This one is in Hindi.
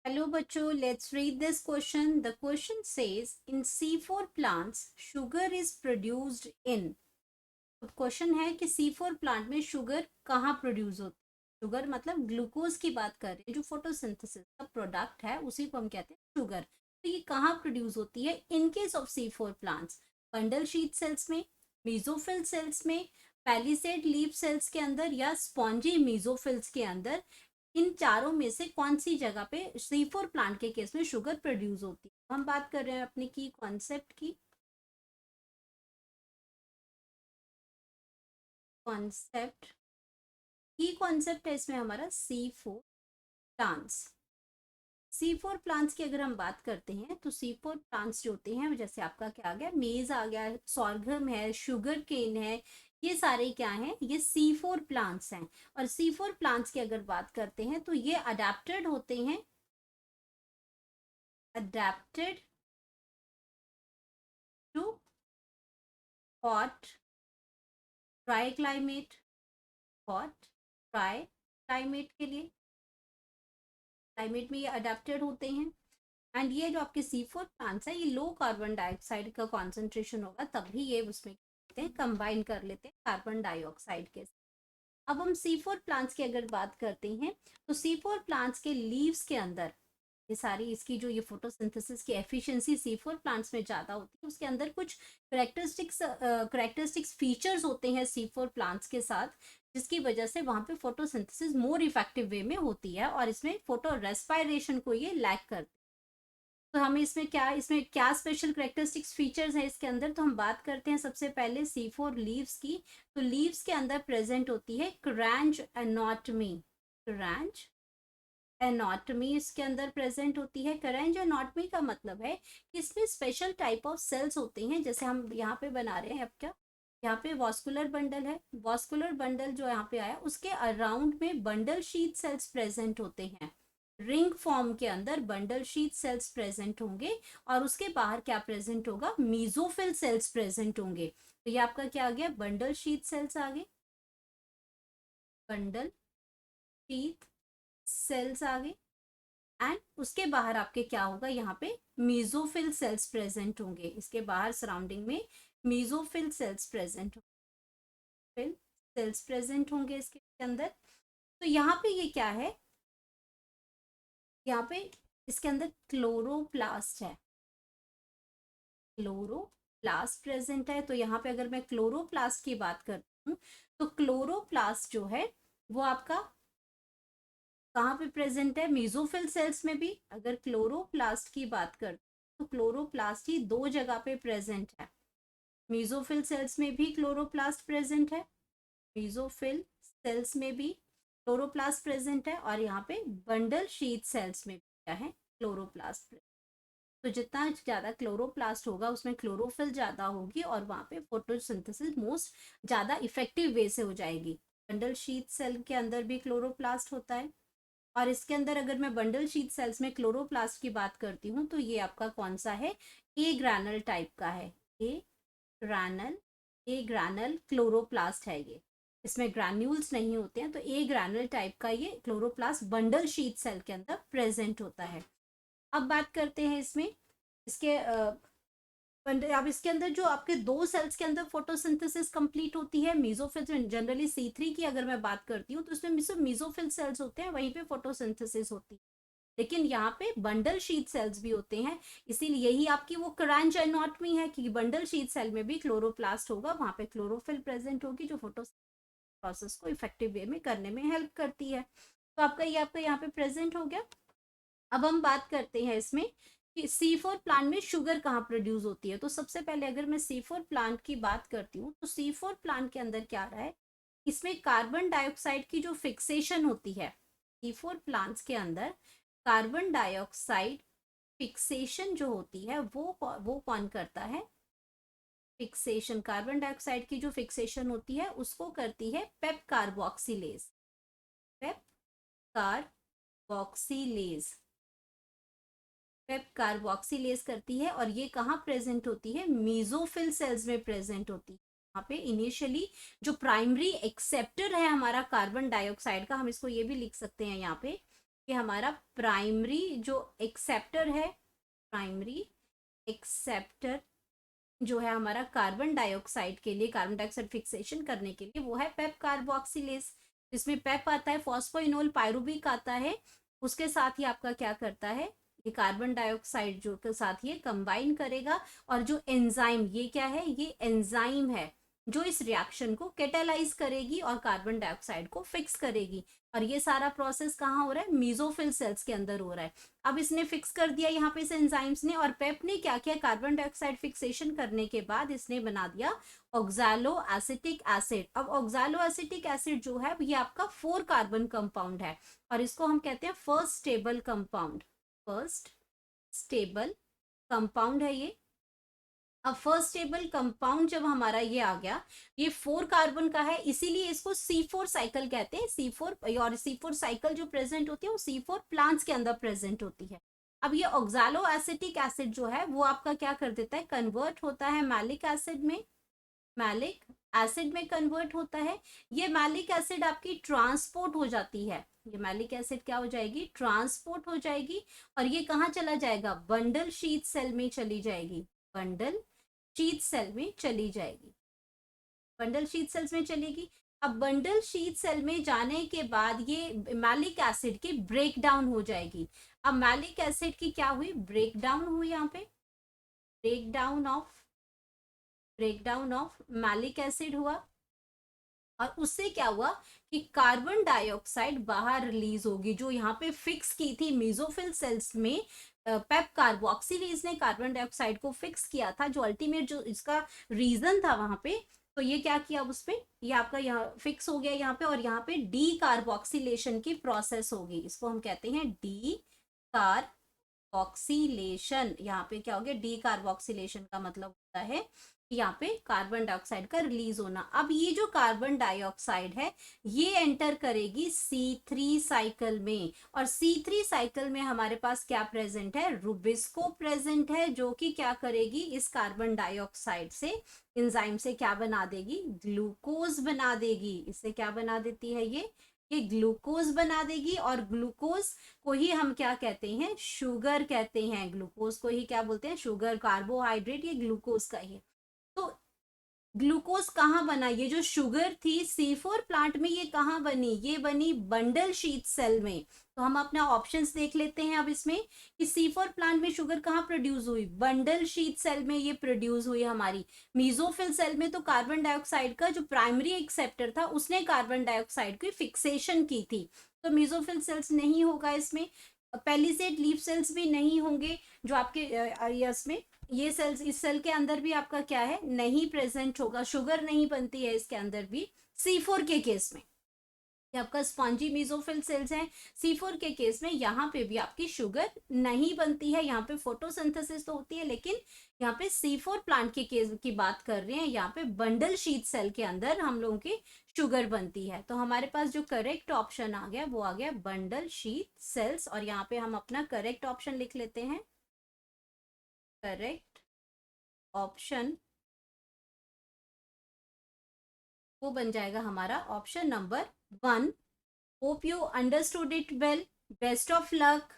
Hello बच्चों, let's read this question. The question says in C4 plants sugar is produced in. अब क्वेश्चन है कि C4 प्लांट में शुगर कहाँ प्रोड्यूस होती है। शुगर मतलब ग्लूकोज की बात कर रहे हैं, जो फोटोसिंथेसिस का प्रोडक्ट है उसी को हम कहते हैं शुगर। तो ये कहाँ प्रोड्यूस होती है in case of C4 plants? Bundle sheath cells में, मीजोफिल सेल्स में, पैलिसेड लीफ सेल्स के अंदर या स्पॉन्जी मीजोफिल्स के अंदर। इन चारों में से कौन सी जगह पे C4 प्लांट के केस में शुगर प्रोड्यूस होती है? हम बात कर रहे हैं अपने की कॉन्सेप्ट की। कॉन्सेप्ट की कॉन्सेप्ट है इसमें हमारा C4 प्लांट्स। C4 प्लांट्स की अगर हम बात करते हैं तो C4 प्लांट्स जो होते हैं, जैसे आपका क्या आ गया, मेज आ गया, सॉर्गम है, शुगर केन है, ये सारे क्या हैं, ये C4 प्लांट्स हैं। और C4 प्लांट्स की अगर बात करते हैं तो ये अडेप्टेड होते हैं, adapted to hot dry climate, hot dry climate के लिए, क्लाइमेट में ये अडेप्टेड होते हैं। एंड ये जो आपके C4 प्लांट्स है, ये लो कार्बन डाइऑक्साइड का कॉन्सेंट्रेशन होगा तभी ये उसमें कंबाइन कर लेते हैं कार्बन डाइऑक्साइड के। अब हम C4 प्लांट्स की अगर बात करते हैं तो C4 प्लांट्स के लीव्स के अंदर ये सारी इसकी जो ये फोटोसिंथेसिस की एफिशिएंसी C4 प्लांट्स में ज़्यादा होती है, उसके अंदर कुछ करेक्टरिस्टिक्स फीचर्स होते हैं C4 प्लांट्स के साथ, जिसकी वजह से वहाँ पे फोटोसिंथेसिस मोर इफेक्टिव वे में होती है और इसमें फोटो रेस्पायरेशन को ये लैक करते हैं। तो हमें इसमें क्या स्पेशल करेक्टरिस्टिक्स फीचर्स हैं इसके अंदर, तो हम बात करते हैं सबसे पहले C4 लीव्स की। तो लीव्स के अंदर प्रेजेंट होती है क्रांच एनाटॉमी, क्रांच एनाटॉमी इसके अंदर प्रेजेंट होती है। क्रांच एनाटॉमी का मतलब है कि इसमें स्पेशल टाइप ऑफ सेल्स होते हैं, जैसे हम यहाँ पे बना रहे हैं। अब क्या यहाँ पे वॉस्कुलर बंडल है, वॉस्कुलर बंडल जो यहाँ पे आया उसके अराउंड में बंडल शीथ सेल्स प्रेजेंट होते हैं। रिंग फॉर्म के अंदर बंडल शीथ सेल्स प्रेजेंट होंगे और उसके बाहर क्या प्रेजेंट होगा, मीजोफिल सेल्स प्रेजेंट होंगे। तो ये आपका क्या आ गया, बंडल शीथ सेल्स आ गए, बंडल शीथ सेल्स आ गए। एंड उसके बाहर आपके क्या होगा, यहाँ पे मीजोफिल सेल्स प्रेजेंट होंगे, इसके बाहर सराउंडिंग में मीजोफिल सेल्स प्रेजेंट, फिल सेल्स प्रेजेंट होंगे इसके अंदर। तो यहाँ पे ये क्या है, यहाँ पे इसके अंदर क्लोरोप्लास्ट है, क्लोरोप्लास्ट प्रेजेंट है। तो यहाँ पे अगर मैं क्लोरोप्लास्ट की बात करती हूँ तो क्लोरोप्लास्ट जो है वो आपका कहाँ पे प्रेजेंट है, मीजोफिल सेल्स में भी। अगर क्लोरोप्लास्ट की बात करते तो क्लोरोप्लास्ट ही दो जगह पे प्रेजेंट है, मीजोफिल सेल्स में भी क्लोरोप्लास्ट प्रेजेंट है, मीजोफिल सेल्स में भी क्लोरोप्लास्ट प्रेजेंट है, और यहाँ पे बंडल शीथ सेल्स में भी क्या है, क्लोरोप्लास्ट। तो जितना ज़्यादा क्लोरोप्लास्ट होगा उसमें क्लोरोफिल ज़्यादा होगी और वहाँ पे फोटोसिंथेसिस मोस्ट ज़्यादा इफेक्टिव वे से हो जाएगी। बंडल शीथ सेल के अंदर भी क्लोरोप्लास्ट होता है। और इसके अंदर अगर मैं बंडल शीथ सेल्स में क्लोरोप्लास्ट की बात करती हूँ तो ये आपका कौन सा है, ए ग्रैनल टाइप का है, ए ग्रैनल क्लोरोप्लास्ट है ये। इसमें ग्रैन्यूल्स नहीं होते हैं, तो ए ग्रैनल टाइप का ये क्लोरोप्लास्ट बंडल शीथ सेल के अंदर प्रेजेंट होता है। अब बात करते हैं इसमें इसके अब इसके अंदर जो आपके दो सेल्स के अंदर फोटोसिंथेसिस कंप्लीट होती है, मीजोफिल जनरली C3 की अगर मैं बात करती हूँ तो इसमें सिर्फ मीजोफिल सेल्स होते हैं, वहीं पे फोटोसिंथेसिस होती है। लेकिन यहाँ पे बंडल शीथ सेल्स भी होते हैं, इसीलिए यही आपकी वो क्रांच एनाटॉमी है कि बंडल शीथ सेल में भी क्लोरोप्लास्ट होगा, वहां पे क्लोरोफिल प्रेजेंट होगी जो फोटो प्रोसेस को इफेक्टिव वे में करने में हेल्प करती है। तो आपका यहाँ पे प्रेजेंट हो गया। अब हम बात करते हैं इसमें कि C4 प्लांट में शुगर कहाँ प्रोड्यूस होती है। तो सबसे पहले अगर मैं C4 प्लांट की बात करती हूँ तो C4 प्लांट के अंदर क्या रहा है, इसमें कार्बन डाइऑक्साइड की जो फिक्सेशन होती है, C4 प्लांट्स के अंदर कार्बन डाइऑक्साइड फिक्सेशन जो होती है वो कौन करता है, फिक्सेशन कार्बन डाइऑक्साइड की जो फिक्सेशन होती है उसको करती है PEP carboxylase, PEP carboxylase, PEP carboxylase करती है। और ये कहाँ प्रेजेंट होती है, मीजोफिल सेल्स में प्रेजेंट होती है। यहाँ पे इनिशियली जो प्राइमरी एक्सेप्टर है हमारा कार्बन डाइऑक्साइड का, हम इसको ये भी लिख सकते हैं यहाँ पे, ये हमारा प्राइमरी जो एक्सेप्टर है, प्राइमरी एक्सेप्टर जो है हमारा कार्बन डाइऑक्साइड के लिए, कार्बन डाइऑक्साइड फिक्सेशन करने के लिए, वो है पेप कार्बोक्सिलेज। इसमें पेप आता है, फॉस्फोइनोल पायरुविक आता है, उसके साथ ही आपका क्या करता है, ये कार्बन डाइऑक्साइड जो के साथ ये कंबाइन करेगा, और जो एंजाइम, ये क्या है, ये एंजाइम है जो इस रिएक्शन को कैटालाइज करेगी और कार्बन डाइऑक्साइड को फिक्स करेगी। और ये सारा प्रोसेस कहाँ हो रहा है, मीजोफिल सेल्स के अंदर हो रहा है। अब इसने फिक्स कर दिया यहाँ पे इस एंजाइम्स ने, और पेप ने क्या किया, कार्बन डाइऑक्साइड फिक्सेशन करने के बाद इसने बना दिया ऑक्सालो एसिटिक एसिड। अब ऑक्सालो एसिटिक एसिड जो है ये आपका 4 कार्बन कंपाउंड है, और इसको हम कहते हैं first stable compound, first stable compound है ये। अब फर्स्ट स्टेबल कंपाउंड जब हमारा ये आ गया, ये 4 कार्बन का है, इसीलिए इसको C4 साइकिल कहते हैं। C4, और C4 साइकिल जो प्रेजेंट होती है वो C4 प्लांट्स के अंदर प्रेजेंट होती है। अब ये ऑक्सालो एसिटिक एसिड जो है वो आपका क्या कर देता है, कन्वर्ट होता है मैलिक एसिड में, मैलिक एसिड में कन्वर्ट होता है। ये मैलिक एसिड आपकी ट्रांसपोर्ट हो जाती है, ये मैलिक एसिड क्या हो जाएगी, ट्रांसपोर्ट हो जाएगी, और ये कहाँ चला जाएगा, बंडल शीथ सेल में चली जाएगी, बंडल शीथ सेल में चली जाएगी, बंडल शीथ सेल्स में चलेगी। अब बंडल शीथ सेल में जाने के बाद ये मैलिक एसिड की ब्रेक डाउन हो जाएगी। अब मैलिक एसिड की क्या हुई, ब्रेक डाउन हुई, यहाँ पे break down of malic acid हुआ, और उससे क्या हुआ कि कार्बन डाइऑक्साइड बाहर रिलीज होगी, जो यहाँ पे फिक्स की थी मीजोफिल सेल्स में। पेप कार्बोक्सिलेज ने कार्बन डाइऑक्साइड को फिक्स किया था, जो अल्टीमेट जो इसका रीजन था वहां पे। तो ये क्या किया उस पे, ये आपका यहाँ फिक्स हो गया यहाँ पे, और यहाँ पे डी कार्बोक्सिलेशन की प्रोसेस होगी, इसको हम कहते हैं डी कार्बोक्सिलेशन। यहाँ पे क्या हो गया, डी कार्बोक्सिलेशन का मतलब होता है यहाँ पे कार्बन डाइऑक्साइड का रिलीज होना। अब ये जो कार्बन डाइऑक्साइड है ये एंटर करेगी C3 साइकिल में, और C3 साइकिल में हमारे पास क्या प्रेजेंट है, रुबिस्को प्रेजेंट है, जो कि क्या करेगी, इस कार्बन डाइऑक्साइड से एंजाइम से क्या बना देगी, ग्लूकोज बना देगी। इससे क्या बना देती है, ये ग्लूकोज बना देगी, और ग्लूकोज को ही हम क्या कहते हैं, शुगर कहते हैं। ग्लूकोज को ही क्या बोलते हैं, शुगर, कार्बोहाइड्रेट, ये ग्लूकोज का ही है। तो ग्लूकोज कहाँ बना, ये जो शुगर थी C4 प्लांट में, ये कहाँ बनी, ये बनी बंडल शीथ सेल में। तो हम अपना ऑप्शंस देख लेते हैं अब इसमें कि C4 प्लांट में शुगर कहाँ प्रोड्यूस हुई, बंडल शीथ सेल में ये प्रोड्यूस हुई हमारी। मीजोफिल सेल में तो कार्बन डाइऑक्साइड का जो प्राइमरी एक्सेप्टर था उसने कार्बन डाइऑक्साइड की फिक्सेशन की थी, तो मीजोफिल सेल्स नहीं होगा इसमें। पेलिसेड लीफ सेल्स भी नहीं होंगे जो आपके इसमें, ये सेल्स, इस सेल के अंदर भी आपका क्या है, नहीं प्रेजेंट होगा, शुगर नहीं बनती है इसके अंदर भी। C4 के केस में ये आपका स्पॉन्जी मीजोफिल सेल्स हैं, C4 के केस में यहाँ पे भी आपकी शुगर नहीं बनती है। यहाँ पे फोटोसिंथेसिस तो होती है, लेकिन यहाँ पे C4 प्लांट के केस की बात कर रहे हैं, यहाँ पे बंडल शीथ सेल के अंदर हम लोगों की शुगर बनती है। तो हमारे पास जो करेक्ट ऑप्शन आ गया वो आ गया बंडल शीथ सेल्स, और यहाँ पे हम अपना करेक्ट ऑप्शन लिख लेते हैं। करेक्ट ऑप्शन वो बन जाएगा हमारा option number 1। Hope you understood it well, best of luck.